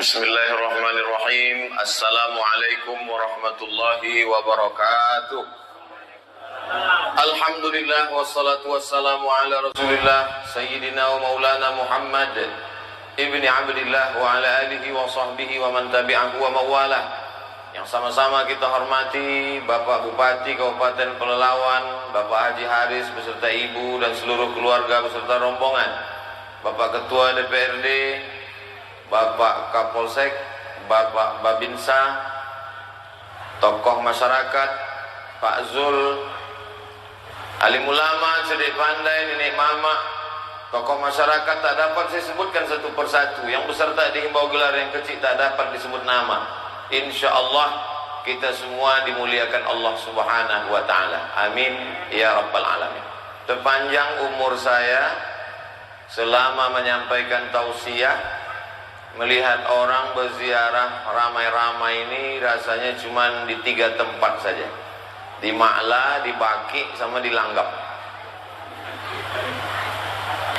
Bismillahirrahmanirrahim. Assalamualaikum warahmatullahi wabarakatuh. Alhamdulillah wassalatu wassalamu ala Rasulillah Sayyidina wa Maulana Muhammad ibni Abdillah wa ala alihi wa sahbihi wa man tabi'ahu wa mawalah. Yang sama-sama kita hormati Bapak Bupati Kabupaten Pelalawan, Bapak Haji Haris beserta Ibu dan seluruh keluarga beserta rombongan, Bapak Ketua DPRD, Bapak Kapolsek, Bapak Babinsa, tokoh masyarakat, Pak Zul, alim ulama, cerdik pandai, nenek mama, tokoh masyarakat tak dapat saya sebutkan satu persatu. Yang beserta dihimbau gelar, yang kecil tak dapat disebut nama. Insya Allah kita semua dimuliakan Allah Subhanahu wa Ta'ala. Amin ya Rabbal Alamin. Sepanjang umur saya selama menyampaikan tausiah, melihat orang berziarah ramai-ramai ini rasanya cuma di 3 tempat saja, di Ma'la, di Baki, sama di Langgam.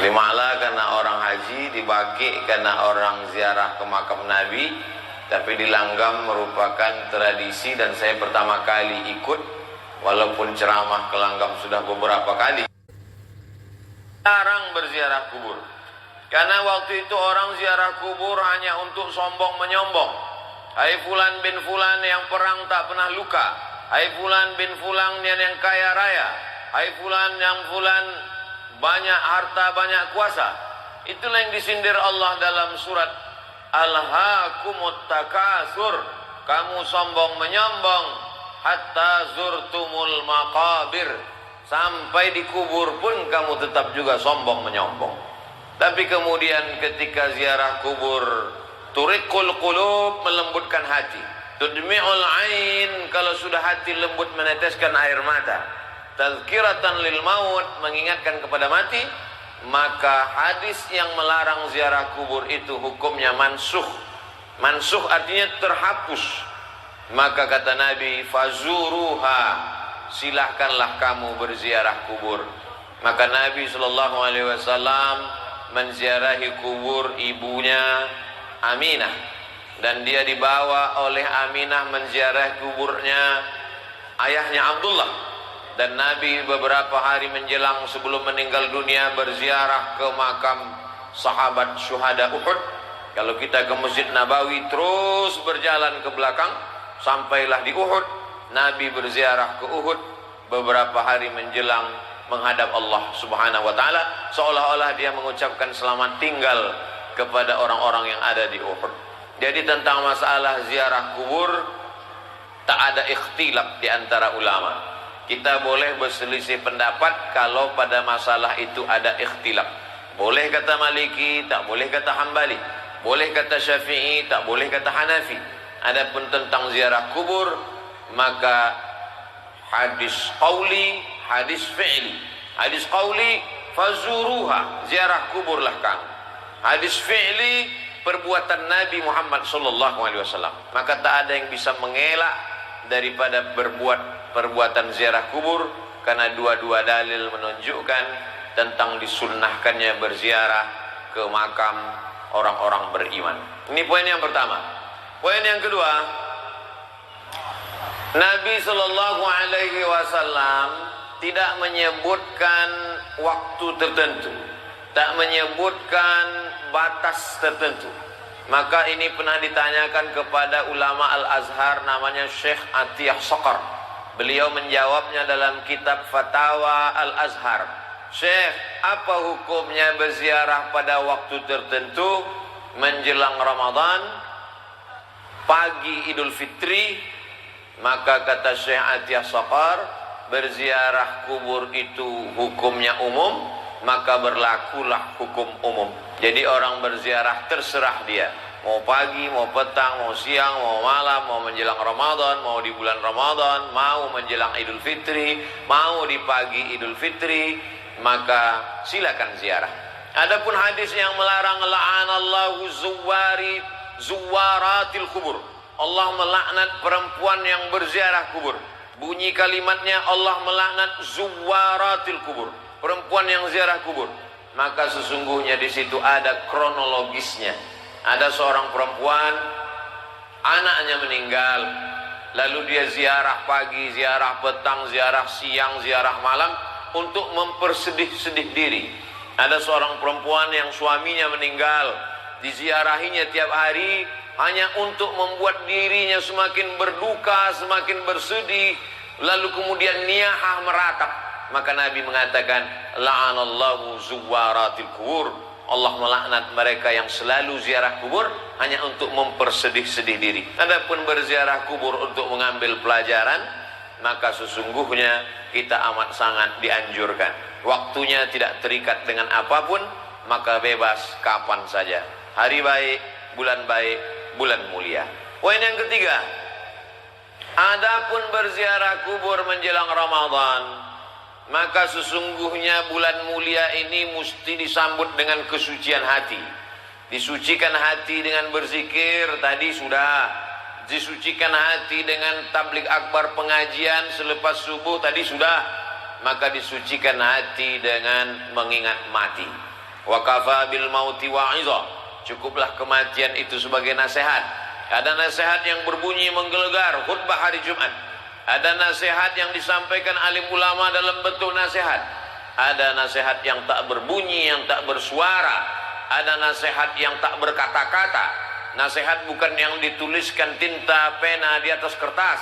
Di Ma'la karena orang haji, di Baki karena orang ziarah ke makam Nabi, tapi di Langgam merupakan tradisi dan saya pertama kali ikut, walaupun ceramah ke Langgam sudah beberapa kali. Jarang berziarah kubur. Karena waktu itu orang ziarah kubur hanya untuk sombong menyombong. Hai fulan bin fulan yang perang tak pernah luka. Hai fulan bin fulan yang kaya raya. Hai fulan yang fulan banyak harta, banyak kuasa. Itulah yang disindir Allah dalam surat Alhaakumut Takasur. Kamu sombong menyombong hatta zurtumul maqabir. Sampai di kubur pun kamu tetap juga sombong menyombong. Tapi kemudian ketika ziarah kubur, turiqul qulub, melembutkan hati, tudmi'ul ain, kalau sudah hati lembut meneteskan air mata, tazkiratan lil maut, mengingatkan kepada mati, maka hadis yang melarang ziarah kubur itu hukumnya mansukh. Mansukh artinya terhapus. Maka kata Nabi, fazuruha, silahkanlah kamu berziarah kubur. Maka Nabi SAW menziarahi kubur ibunya Aminah, dan dia dibawa oleh Aminah menziarahi kuburnya ayahnya Abdullah. Dan Nabi beberapa hari menjelang sebelum meninggal dunia berziarah ke makam sahabat syuhada Uhud. Kalau kita ke Masjid Nabawi terus berjalan ke belakang sampailah di Uhud. Nabi berziarah ke Uhud beberapa hari menjelang menghadap Allah Subhanahu wa Ta'ala, seolah-olah dia mengucapkan selamat tinggal kepada orang-orang yang ada di Uhud. Jadi tentang masalah ziarah kubur tak ada ikhtilaf di antara ulama. Kita boleh berselisih pendapat kalau pada masalah itu ada ikhtilaf. Boleh kata Maliki, tak boleh kata Hambali. Boleh kata Syafi'i, tak boleh kata Hanafi. Adapun tentang ziarah kubur, maka hadis qauli, hadis fi'li. Hadis qauli, fazuruha, ziarah kuburlah kamu. Hadis fi'li, perbuatan Nabi Muhammad SAW. Maka tak ada yang bisa mengelak daripada berbuat perbuatan ziarah kubur, karena dua-dua dalil menunjukkan tentang disunnahkannya berziarah ke makam orang-orang beriman. Ini poin yang pertama. Poin yang kedua, Nabi SAW tidak menyebutkan waktu tertentu, tak menyebutkan batas tertentu. Maka ini pernah ditanyakan kepada ulama Al-Azhar namanya Syekh Atiyah Saqar. Beliau menjawabnya dalam kitab Fatawa Al-Azhar. Syekh, apa hukumnya berziarah pada waktu tertentu, menjelang Ramadan, pagi Idul Fitri? Maka kata Syekh Atiyah Saqar, berziarah kubur itu hukumnya umum, maka berlakulah hukum umum. Jadi orang berziarah terserah dia, mau pagi, mau petang, mau siang, mau malam, mau menjelang Ramadan, mau di bulan Ramadan, mau menjelang Idul Fitri, mau di pagi Idul Fitri, maka silakan ziarah. Adapun hadis yang melarang, la'anallahu zuwaratil kubur, Allah melaknat perempuan yang berziarah kubur. Bunyi kalimatnya, Allah melaknat zuwaratil kubur, perempuan yang ziarah kubur. Maka sesungguhnya di situ ada kronologisnya, Ada seorang perempuan, anaknya meninggal, lalu dia ziarah pagi, ziarah petang, ziarah siang, ziarah malam untuk mempersedih-sedih diri. Ada seorang perempuan yang suaminya meninggal, diziarahinya tiap hari hanya untuk membuat dirinya semakin berduka, semakin bersedih, lalu kemudian niyahah meratap. Maka Nabi mengatakan, la'anallahu zuwaratil kubur, Allah melaknat mereka yang selalu ziarah kubur hanya untuk mempersedih-sedih diri. Adapun berziarah kubur untuk mengambil pelajaran, maka sesungguhnya kita amat sangat dianjurkan. Waktunya tidak terikat dengan apapun, maka bebas kapan saja. Hari baik, bulan mulia. Poin yang ketiga, adapun berziarah kubur menjelang Ramadan, maka sesungguhnya bulan mulia ini mesti disambut dengan kesucian hati. Disucikan hati dengan berzikir, tadi sudah. Disucikan hati dengan tabligh akbar pengajian selepas subuh, tadi sudah. Maka disucikan hati dengan mengingat mati. Wa kafa bil mauti wa'izah, cukuplah kematian itu sebagai nasihat. Ada nasihat yang berbunyi menggelegar, khutbah hari Jumat. Ada nasihat yang disampaikan alim ulama dalam bentuk nasihat. Ada nasihat yang tak berbunyi, yang tak bersuara. Ada nasihat yang tak berkata-kata. Nasihat bukan yang dituliskan tinta pena di atas kertas.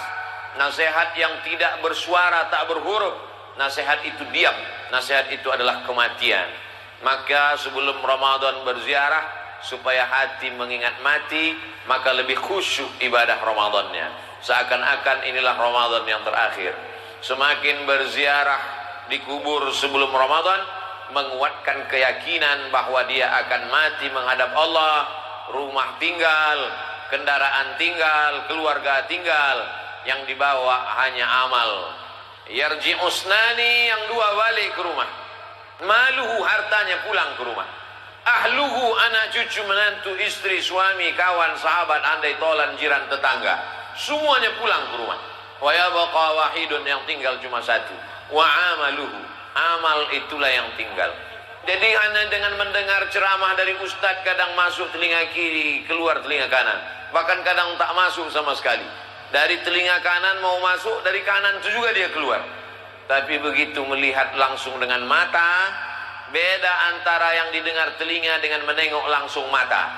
Nasihat yang tidak bersuara, tak berhuruf. Nasihat itu diam. Nasihat itu adalah kematian. Maka sebelum Ramadan berziarah, supaya hati mengingat mati, maka lebih khusyuk ibadah Ramadannya. Seakan-akan inilah Ramadan yang terakhir. Semakin berziarah di kubur sebelum Ramadan, menguatkan keyakinan bahwa dia akan mati menghadap Allah. Rumah tinggal, kendaraan tinggal, keluarga tinggal, yang dibawa hanya amal. Yarji usnani, yang dua balik ke rumah. Maluhu, hartanya pulang ke rumah. Ahluhu, anak cucu menantu istri suami kawan sahabat andai tolan jiran tetangga, semuanya pulang ke rumah. Wa yabqa wahidun, yang tinggal cuma satu. Wa amaluhu, amal itulah yang tinggal. Jadi hanya dengan mendengar ceramah dari ustadz, kadang masuk telinga kiri, keluar telinga kanan, bahkan kadang tak masuk sama sekali. Dari telinga kanan mau masuk, dari kanan itu juga dia keluar. Tapi begitu melihat langsung dengan mata, beda antara yang didengar telinga dengan menengok langsung mata.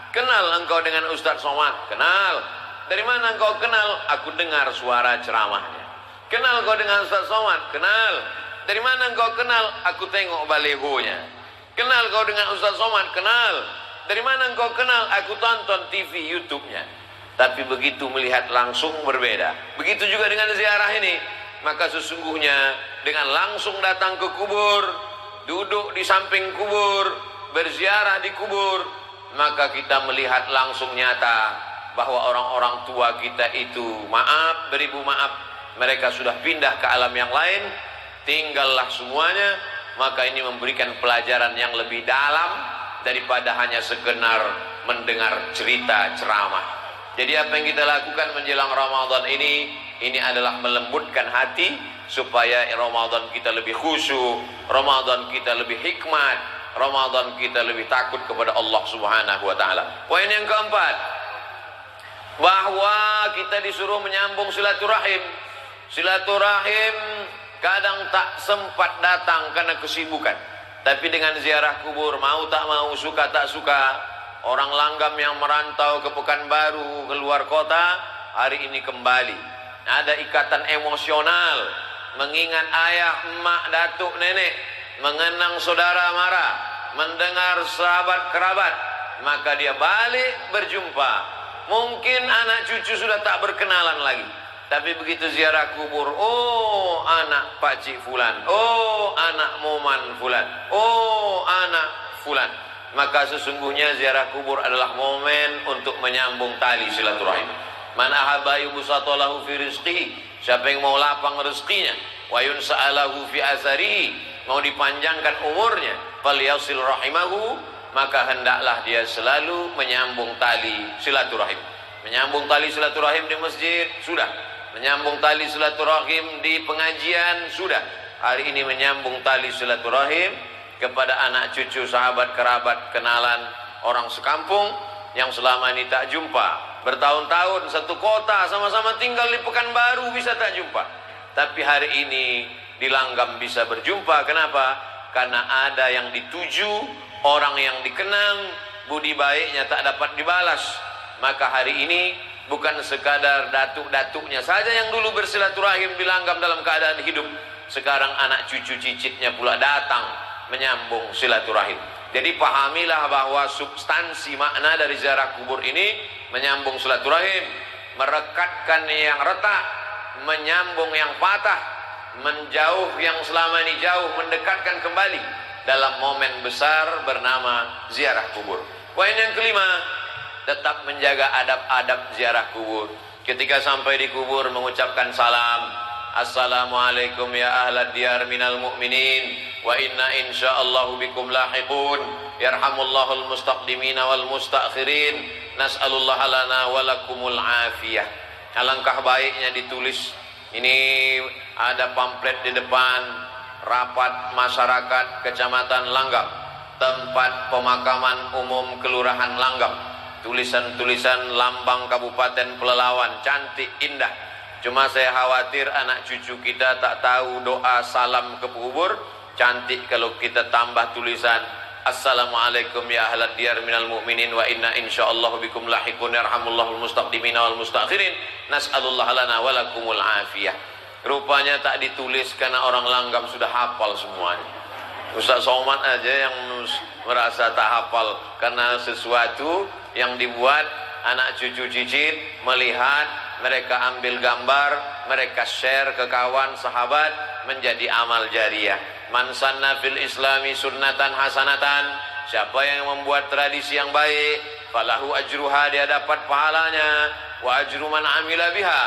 Kenal engkau dengan Ustadz Somad? Kenal. Dari mana engkau kenal? Aku dengar suara ceramahnya. Kenal engkau dengan Ustadz Somad? Kenal. Dari mana engkau kenal? Aku tengok balehonya. Kenal engkau dengan Ustadz Somad? Kenal. Dari mana engkau kenal? Aku tonton TV YouTube-nya. Tapi begitu melihat langsung berbeda. Begitu juga dengan ziarah ini. Maka sesungguhnya dengan langsung datang ke kubur, duduk di samping kubur, berziarah di kubur, maka kita melihat langsung nyata bahwa orang-orang tua kita itu, maaf beribu maaf, mereka sudah pindah ke alam yang lain, tinggallah semuanya. Maka ini memberikan pelajaran yang lebih dalam daripada hanya sekedar mendengar cerita ceramah. Jadi apa yang kita lakukan menjelang Ramadan ini adalah melembutkan hati supaya Ramadan kita lebih khusyuk, Ramadan kita lebih hikmat, Ramadan kita lebih takut kepada Allah Subhanahu wa taala. Poin yang keempat, bahwa kita disuruh menyambung silaturahim. Silaturahim kadang tak sempat datang karena kesibukan. Tapi dengan ziarah kubur, mau tak mau, suka tak suka, orang langgam yang merantau ke Pekanbaru, ke luar kota, hari ini kembali. Ada ikatan emosional, mengingat ayah, emak, datuk, nenek, mengenang saudara mara, mendengar sahabat kerabat, maka dia balik berjumpa. Mungkin anak cucu sudah tak berkenalan lagi, tapi begitu ziarah kubur, oh anak pakcik fulan, oh anak moman fulan, oh anak fulan. Maka sesungguhnya ziarah kubur adalah momen untuk menyambung tali silaturahim. Man ahabba yubsatalahu fi rizqihi, siapa yang mau lapang rezekinya, wa yunsa'alahu fi azarihi, mau dipanjangkan umurnya, falyasil rahimahu, maka hendaklah dia selalu menyambung tali silaturahim. Menyambung tali silaturahim di masjid sudah, menyambung tali silaturahim di pengajian sudah. Hari ini menyambung tali silaturahim kepada anak cucu, sahabat, kerabat, kenalan, orang sekampung, yang selama ini tak jumpa. Bertahun-tahun satu kota sama-sama tinggal di Pekanbaru bisa tak jumpa. Tapi hari ini di Langgam bisa berjumpa. Kenapa? Karena ada yang dituju, orang yang dikenang, budi baiknya tak dapat dibalas. Maka hari ini bukan sekadar datuk-datuknya saja yang dulu bersilaturahim di Langgam dalam keadaan hidup. Sekarang anak cucu cicitnya pula datang menyambung silaturahim. Jadi pahamilah bahwa substansi makna dari ziarah kubur ini menyambung silaturahim, merekatkan yang retak, menyambung yang patah, menjauh yang selama ini jauh, mendekatkan kembali dalam momen besar bernama ziarah kubur. Poin yang kelima, tetap menjaga adab-adab ziarah kubur. Ketika sampai di kubur mengucapkan salam, assalamualaikum ya ahlad diyar minal mu'minin wa inna insyaallahu bikum lahiqun yarhamullahul mustaqdimina wal mustakhirin nas'alullaha lana walakumul afiyah. Alangkah baiknya ditulis. Ini ada pamflet di depan rapat masyarakat Kecamatan Langgam, tempat pemakaman umum Kelurahan Langgam. Tulisan-tulisan lambang Kabupaten Pelalawan, cantik, indah. Cuma saya khawatir anak cucu kita tak tahu doa salam ke kubur. Cantik kalau kita tambah tulisan assalamualaikum ya ahlad diyar minal mu'minin wa inna insyaallahu bikum lahiqun yarhamullahul mustaqdimina wal mustakhirin nas'alullaha lana walakumul afiyah. Rupanya tak ditulis karena orang Langgam sudah hafal semuanya. Ustaz Somad aja yang merasa tak hafal karena sesuatu yang dibuat anak cucu cicit melihat, mereka ambil gambar, mereka share ke kawan sahabat, menjadi amal jariah. Man sanna fil islami sunnatan hasanatan, siapa yang membuat tradisi yang baik, falahu ajruha, dia dapat pahalanya, wa ajru man amila biha,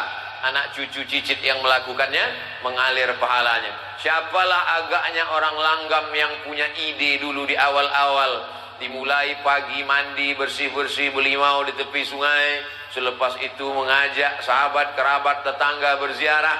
anak cucu cicit yang melakukannya mengalir pahalanya. Siapalah agaknya orang Langgam yang punya ide dulu di awal-awal, dimulai pagi mandi bersih-bersih belimau di tepi sungai, selepas itu mengajak sahabat, kerabat, tetangga berziarah,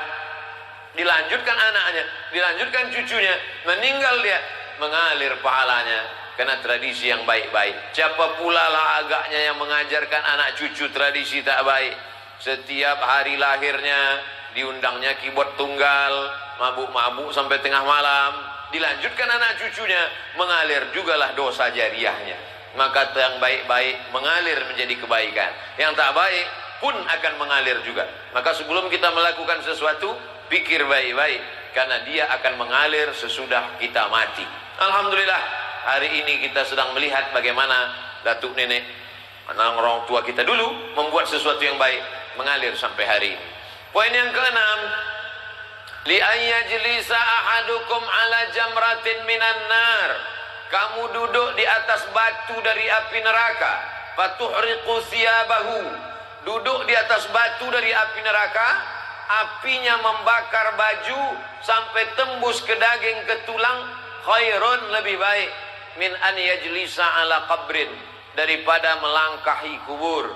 dilanjutkan anaknya, dilanjutkan cucunya, meninggal dia, mengalir pahalanya karena tradisi yang baik-baik. Siapa pula lah agaknya yang mengajarkan anak cucu tradisi tak baik? Setiap hari lahirnya diundangnya keyboard tunggal, mabuk-mabuk sampai tengah malam, dilanjutkan anak cucunya, mengalir jugalah dosa jariahnya. Maka yang baik-baik mengalir menjadi kebaikan, yang tak baik pun akan mengalir juga. Maka sebelum kita melakukan sesuatu, pikir baik-baik, karena dia akan mengalir sesudah kita mati. Alhamdulillah, hari ini kita sedang melihat bagaimana datuk nenek, anak orang tua kita dulu membuat sesuatu yang baik, mengalir sampai hari ini. Poin yang keenam, li ayyajlisa ahadukum ala jamratin minan nar, kamu duduk di atas batu dari api neraka, fatuhriqu thiyabahu, duduk di atas batu dari api neraka, apinya membakar baju sampai tembus ke daging, ke tulang, khairun, lebih baik, min an yajlisa ala qabrin, daripada melangkahi kubur,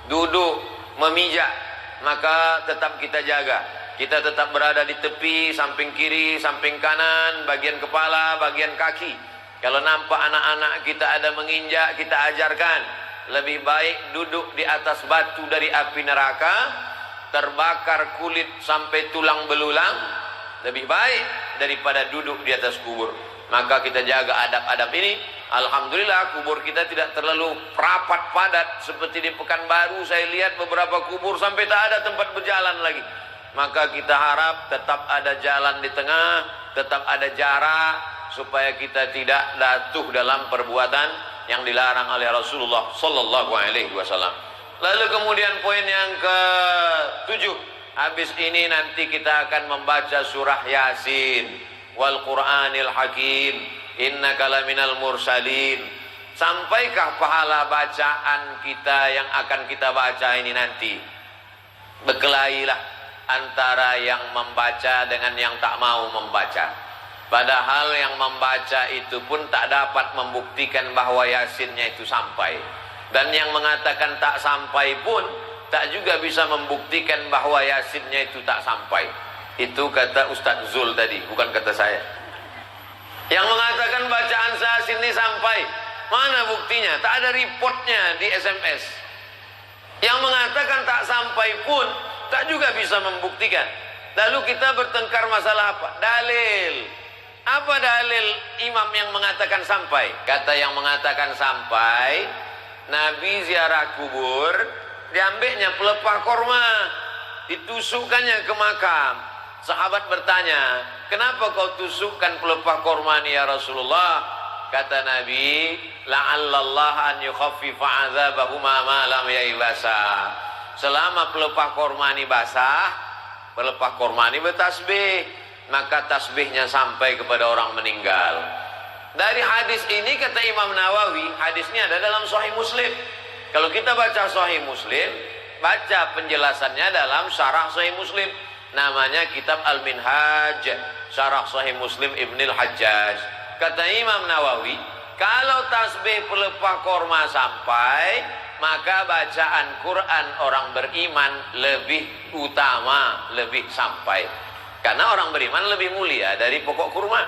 duduk memijak. Maka tetap kita jaga, kita tetap berada di tepi, samping kiri, samping kanan, bagian kepala, bagian kaki. Kalau nampak anak-anak kita ada menginjak, kita ajarkan, lebih baik duduk di atas batu dari api neraka, terbakar kulit sampai tulang belulang, lebih baik daripada duduk di atas kubur. Maka kita jaga adab-adab ini. Alhamdulillah kubur kita tidak terlalu rapat padat seperti di Pekanbaru. Saya lihat beberapa kubur sampai tak ada tempat berjalan lagi. Maka kita harap tetap ada jalan di tengah, tetap ada jarak, supaya kita tidak jatuh dalam perbuatan yang dilarang oleh Rasulullah sallallahu alaihi wasallam. Lalu kemudian poin yang ke-7, habis ini nanti kita akan membaca surah Yasin, wal Qur'anil Hakim, innaka laminal mursalin. Sampaikah pahala bacaan kita yang akan kita baca ini nanti? Berkelailah antara yang membaca dengan yang tak mau membaca. Padahal yang membaca itu pun tak dapat membuktikan bahwa Yasinnya itu sampai. Dan yang mengatakan tak sampai pun tak juga bisa membuktikan bahwa Yasinnya itu tak sampai. Itu kata Ustaz Zul tadi, bukan kata saya. Yang mengatakan bacaan Yasin ini sampai, Mana buktinya? Tak ada reportnya di SMS. Yang mengatakan tak sampai pun tak juga bisa membuktikan. Lalu kita bertengkar masalah apa? Dalil. Apa dalil imam yang mengatakan sampai? Kata yang mengatakan sampai, Nabi ziarah kubur, diambilnya pelepah korma, ditusukkannya ke makam. Sahabat bertanya, kenapa kau tusukkan pelepah korma ni ya Rasulullah? Kata Nabi, la'allallah an yukhaffifa 'adzabahuma ma lam yaibasa. Selama pelepah korma ini basah, pelepah korma ini bertasbih, maka tasbihnya sampai kepada orang meninggal. Dari hadis ini kata Imam Nawawi, hadisnya ada dalam Sahih Muslim. Kalau kita baca Sahih Muslim, baca penjelasannya dalam Syarah Sahih Muslim. Namanya kitab Al-Minhaj, Syarah Sahih Muslim Ibnul Hajjaj. Kata Imam Nawawi, kalau tasbih pelepah korma sampai, maka bacaan Quran orang beriman lebih utama, lebih sampai. Karena orang beriman lebih mulia dari pokok kurma.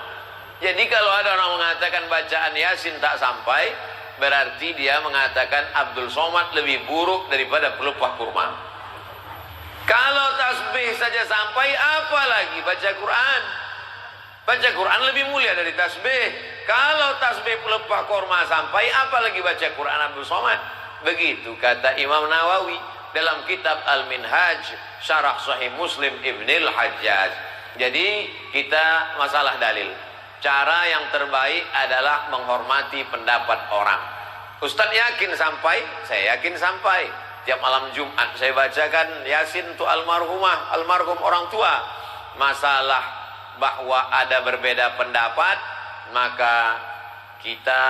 Jadi kalau ada orang mengatakan bacaan Yasin tak sampai, berarti dia mengatakan Abdul Somad lebih buruk daripada pelepah kurma. Kalau tasbih saja sampai, apalagi baca Quran? Baca Quran lebih mulia dari tasbih. Kalau tasbih pelepah korma sampai, apalagi baca Quran Abdul Somad. Begitu kata Imam Nawawi dalam kitab Al-Minhaj, Syarah Sahih Muslim Ibnul Hajjaj. Jadi kita masalah dalil. Cara yang terbaik adalah menghormati pendapat orang. Ustadz yakin sampai, saya yakin sampai. Tiap malam Jumat saya bacakan Yasin untuk almarhumah, almarhum orang tua. Masalah bahwa ada berbeda pendapat, maka kita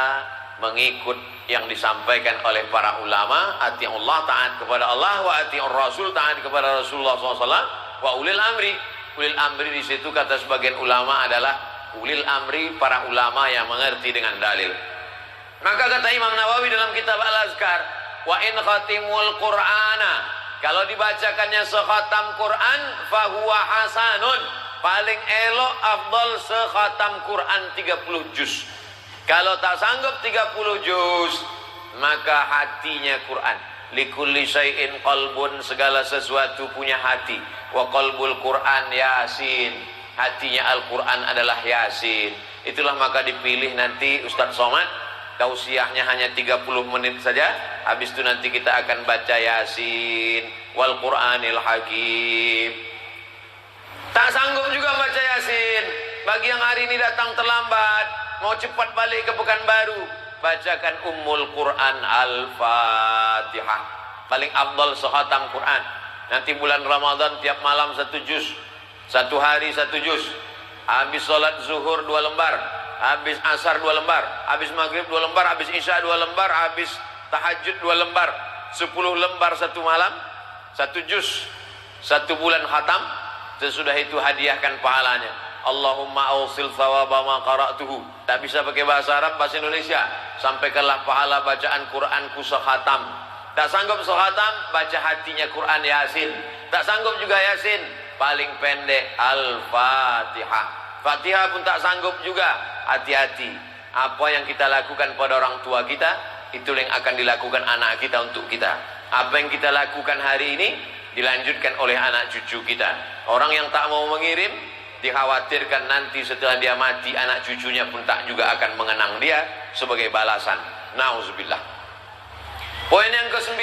mengikut yang disampaikan oleh para ulama. Ati'ullah, taat kepada Allah, wa ati'ur Rasul, taat kepada Rasulullah SAW, wa ulil amri. Ulil amri di situ kata sebagian ulama adalah ulil amri, para ulama yang mengerti dengan dalil. Maka kata Imam Nawawi dalam kitab Al-Azkar, wa in khatimul Qur'ana, kalau dibacakannya sekhatam Quran, fahuwa hasanun, paling elok afdal sekhatam Quran 30 juz. Kalau tak sanggup 30 juz, maka hatinya Quran. Likulli syai'in qalbun, segala sesuatu punya hati. Wa qalbul Quran Yasin, hatinya Al-Quran adalah Yasin. Itulah maka dipilih nanti Ustadz Somad, tausiahnya hanya 30 menit saja. Habis itu nanti kita akan baca Yasin wal Quranil Hakim. Tak sanggup juga baca Yasin, bagi yang hari ini datang terlambat, mau cepat balik ke Pekanbaru, bacakan Ummul Quran Al-Fatihah. Paling afdal sekhatam Quran. Nanti bulan Ramadan tiap malam 1 juz, 1 hari 1 juz. Habis sholat zuhur 2 lembar, habis asar 2 lembar, habis maghrib 2 lembar, habis isya 2 lembar, habis tahajud 2 lembar. 10 lembar 1 malam, 1 juz, 1 bulan khatam. Sesudah itu hadiahkan pahalanya. Allahumma awsil thawaba ma qara'tuhu. Tak bisa pakai bahasa Arab, bahasa Indonesia. Sampaikanlah pahala bacaan Quranku sekhatam. Tak sanggup sekhatam, baca hatinya Quran Yasin. Tak sanggup juga Yasin, paling pendek Al-Fatihah. Fatihah pun tak sanggup juga, hati-hati. Apa yang kita lakukan pada orang tua kita, itu yang akan dilakukan anak kita untuk kita. Apa yang kita lakukan hari ini, dilanjutkan oleh anak cucu kita. Orang yang tak mau mengirim, dikhawatirkan nanti setelah dia mati, anak cucunya pun tak juga akan mengenang dia sebagai balasan. Nauzubillah. Poin yang ke-9,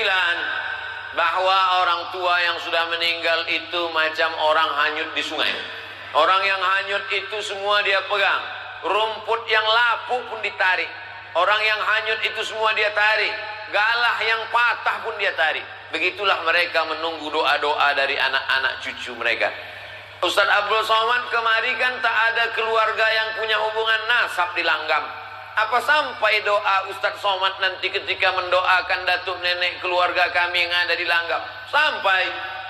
bahwa orang tua yang sudah meninggal itu macam orang hanyut di sungai. Orang yang hanyut itu semua dia pegang. Rumput yang lapuk pun ditarik. Orang yang hanyut itu semua dia tarik. Galah yang patah pun dia tarik. Begitulah mereka menunggu doa-doa dari anak-anak cucu mereka. Ustaz Abdul Somad kemari kan tak ada keluarga yang punya hubungan nasab di Langgam. Apa sampai doa Ustaz Somad nanti ketika mendoakan datuk nenek keluarga kami yang ada di Langgam? Sampai.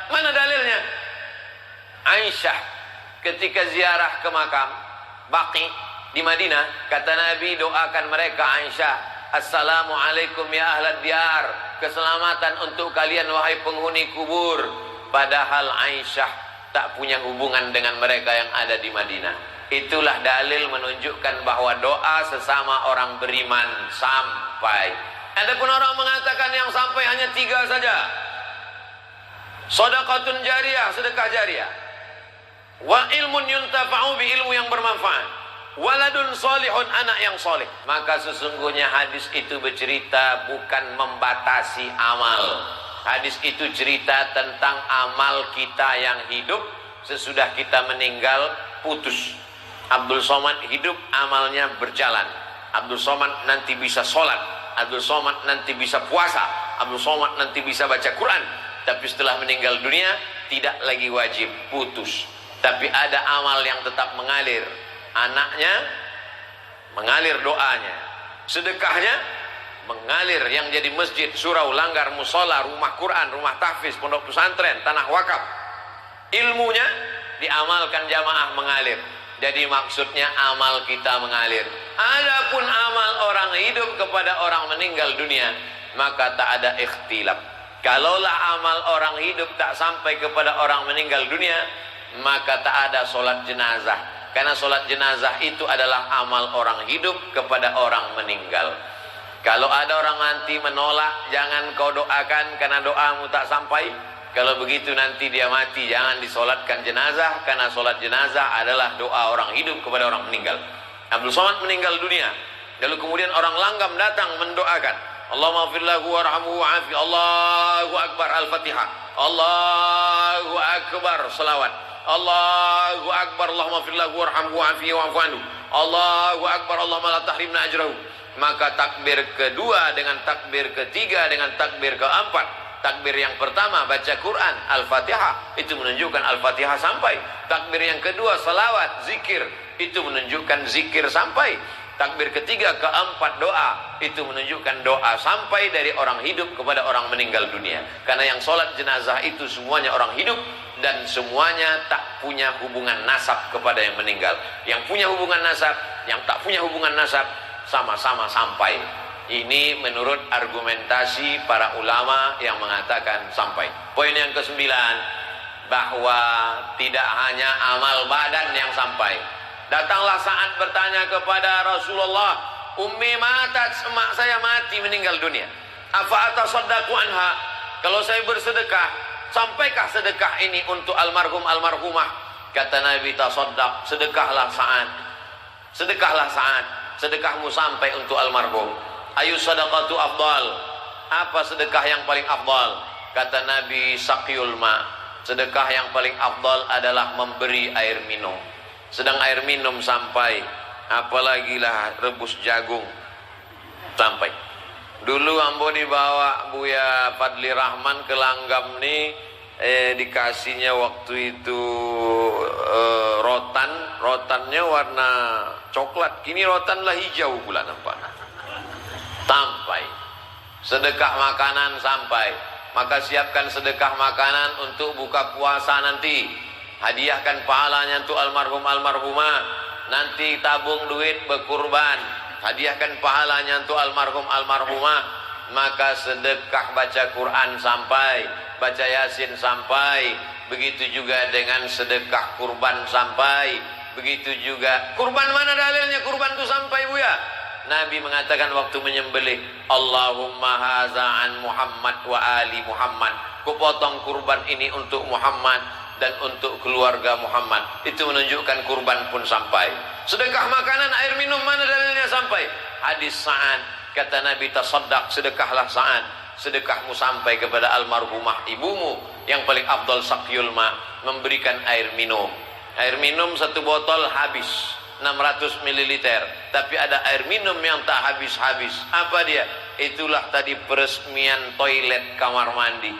Mana dalilnya? Aisyah ketika ziarah ke makam Baqi di Madinah, kata Nabi, doakan mereka Aisyah, assalamualaikum ya ahlad diyar, keselamatan untuk kalian wahai penghuni kubur. Padahal Aisyah tak punya hubungan dengan mereka yang ada di Madinah. Itulah dalil menunjukkan bahwa doa sesama orang beriman sampai. Adapun orang mengatakan yang sampai hanya 3 saja. Shadaqatun jariyah, sedekah jariyah. Wa ilmun yuntafa'u bi, ilmu yang bermanfaat. Waladun solihun, anak yang soleh. Maka sesungguhnya hadis itu bercerita bukan membatasi amal. Hadis itu cerita tentang amal kita yang hidup sesudah kita meninggal putus. Abdul Somad hidup, amalnya berjalan. Abdul Somad nanti bisa sholat, Abdul Somad nanti bisa puasa, Abdul Somad nanti bisa baca Quran. Tapi setelah meninggal dunia tidak lagi wajib, putus. Tapi ada amal yang tetap mengalir. Anaknya mengalir doanya, sedekahnya mengalir, yang jadi masjid, surau, langgar, musola, rumah Quran, rumah tahfiz, pondok pesantren, tanah wakaf. Ilmunya diamalkan jamaah mengalir. Jadi maksudnya amal kita mengalir. Adapun amal orang hidup kepada orang meninggal dunia, maka tak ada ikhtilaf. Kalaulah amal orang hidup tak sampai kepada orang meninggal dunia, maka tak ada solat jenazah. Karena solat jenazah itu adalah amal orang hidup kepada orang meninggal. Kalau ada orang nanti menolak, jangan kau doakan karena doamu tak sampai. Kalau begitu nanti dia mati, jangan disolatkan jenazah, karena solat jenazah adalah doa orang hidup kepada orang meninggal. Abdul Somad meninggal dunia, lalu kemudian orang langgam datang mendoakan, Allahumma ighfir lahu warhamhu wa'afi. Allahu akbar, Al-Fatihah. Allahu akbar, selawat. Allahu akbar, Allahumma ighfir lahu warhamhu wa'afi wa'fu anhu. Allahu akbar, Allahumma la tahrimna ajrahu. Maka takbir kedua dengan takbir ketiga dengan takbir keempat, takbir yang pertama baca Quran, Al-Fatihah, itu menunjukkan Al-Fatihah sampai. Takbir yang kedua salawat, zikir, itu menunjukkan zikir sampai. Takbir ketiga keempat doa, itu menunjukkan doa sampai dari orang hidup kepada orang meninggal dunia. Karena yang sholat jenazah itu semuanya orang hidup dan semuanya tak punya hubungan nasab kepada yang meninggal. Yang punya hubungan nasab, yang tak punya hubungan nasab, sama-sama sampai. Ini menurut argumentasi para ulama yang mengatakan sampai. Poin yang ke-9, bahwa tidak hanya amal badan yang sampai. Datanglah saat bertanya kepada Rasulullah, Ummi matat, emak saya mati meninggal dunia. Afa atasaddaqu anha? Kalau saya bersedekah, sampaikah sedekah ini untuk almarhum almarhumah? Kata Nabi, tasaddaq, sedekahlah saat. Sedekahlah saat. Sedekahmu sampai untuk almarhum. Ayu sadaqatu afdal, apa sedekah yang paling afdal? Kata Nabi, saqiyul ma, sedekah yang paling afdal adalah memberi air minum. Sedang air minum sampai, apalagi lah rebus jagung sampai. Dulu ambo dibawa Buya Fadli Rahman ke Langgam nih, dikasihnya waktu itu rotannya warna coklat, kini rotan lah hijau pula nampak. Sampai sedekah makanan sampai, maka siapkan sedekah makanan untuk buka puasa nanti, hadiahkan pahalanya untuk almarhum almarhumah, nanti tabung duit berkurban, hadiahkan pahalanya untuk almarhum almarhumah. Maka sedekah baca Quran sampai, baca Yasin sampai, begitu juga dengan sedekah kurban sampai, begitu juga kurban. Mana dalilnya kurban itu sampai, Buya? Nabi mengatakan waktu menyembelih, Allahumma haza an Muhammad wa ali Muhammad, kupotong kurban ini untuk Muhammad dan untuk keluarga Muhammad. Itu menunjukkan kurban pun sampai. Sedekah makanan, air minum, mana dalilnya sampai? Hadis Sa'ad, kata Nabi, tasaddaq, sedekahlah Sa'ad, sedekahmu sampai kepada almarhumah ibumu. Yang paling afdal saqyul ma, memberikan air minum. Air minum satu botol habis 600 ml, tapi ada air minum yang tak habis-habis. Apa dia? Itulah tadi peresmian toilet kamar mandi.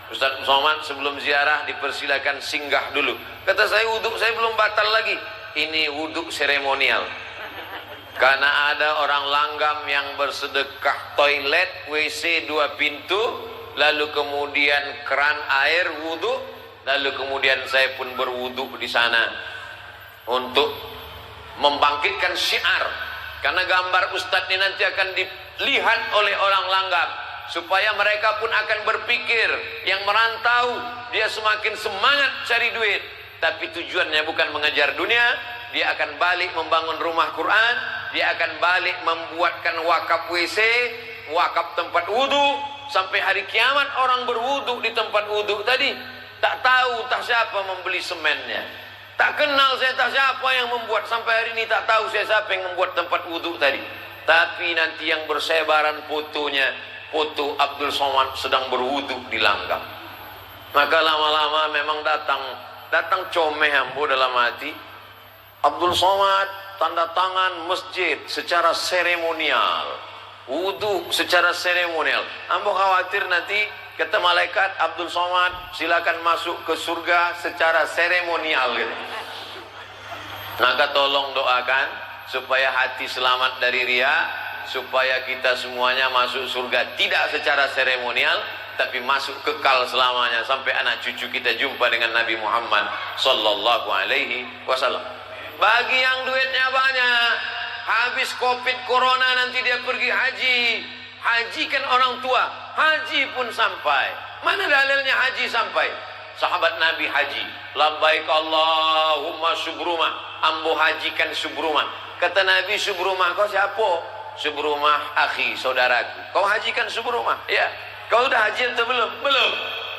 Ustaz Somad sebelum ziarah dipersilakan singgah dulu. Kata saya, wuduk saya belum batal lagi. Ini wuduk seremonial. Karena ada orang Langgam yang bersedekah toilet, WC 2 pintu, lalu kemudian keran air wuduk, lalu kemudian saya pun berwuduk di sana untuk membangkitkan syiar, karena gambar Ustadz ini nanti akan dilihat oleh orang Langgam, supaya mereka pun akan berpikir, yang merantau dia semakin semangat cari duit, tapi tujuannya bukan mengejar dunia, dia akan balik membangun rumah Quran, dia akan balik membuatkan wakaf WC, wakaf tempat wudu. Sampai hari kiamat orang berwudu di tempat wudu tadi, tak tahu tak siapa membeli semennya, tak kenal saya tak siapa yang membuat, sampai hari ini tak tahu saya siapa yang membuat tempat wudu tadi. Tapi nanti yang bersebaran fotonya, foto Abdul Somad sedang berwudu di langgang. Maka lama-lama memang datang comeh ambo dalam hati. Abdul Somad tanda tangan masjid secara seremonial, wudu secara seremonial. Ambo khawatir nanti kata malaikat, Abdul Somad silakan masuk ke surga secara seremonial gitu. Maka tolong doakan supaya hati selamat dari riya, supaya kita semuanya masuk surga tidak secara seremonial, tapi masuk kekal selamanya sampai anak cucu kita jumpa dengan Nabi Muhammad sallallahu alaihi wasallam. Bagi yang duitnya banyak, habis covid corona nanti dia pergi haji. Haji kan orang tua, haji pun sampai. Mana dalilnya haji sampai? Sahabat Nabi haji, labbaik Allahumma subrumah, ambo hajikan subrumah. Kata Nabi, subrumah kau siapa? Subrumah akhi, saudaraku. Kau hajikan subrumah? Ya. Kau udah haji atau belum? Belum.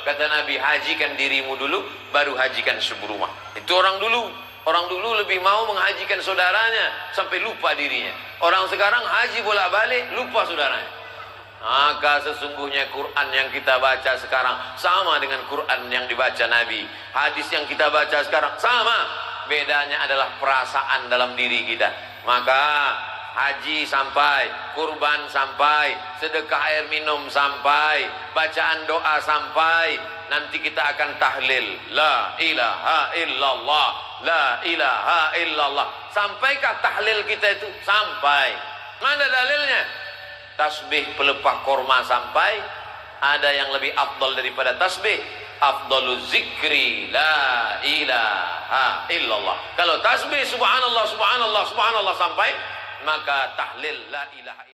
Kata Nabi, hajikan dirimu dulu, baru hajikan subrumah. Itu orang dulu. Orang dulu lebih mau menghajikan saudaranya sampai lupa dirinya. Orang sekarang haji bolak-balik, lupa saudaranya. Maka sesungguhnya Quran yang kita baca sekarang sama dengan Quran yang dibaca Nabi. Hadis yang kita baca sekarang sama. Bedanya adalah perasaan dalam diri kita. Maka haji sampai, kurban sampai, sedekah air minum sampai, bacaan doa sampai. Nanti kita akan tahlil la ilaha illallah, la ilaha illallah. Sampaikah tahlil kita itu? Sampai. Mana dalilnya? Tasbih pelepah korma sampai. Ada yang lebih afdal daripada tasbih. Afdaluz zikri la ilaha illallah. Kalau tasbih subhanallah subhanallah subhanallah sampai, maka tahlil la ilaha illallah.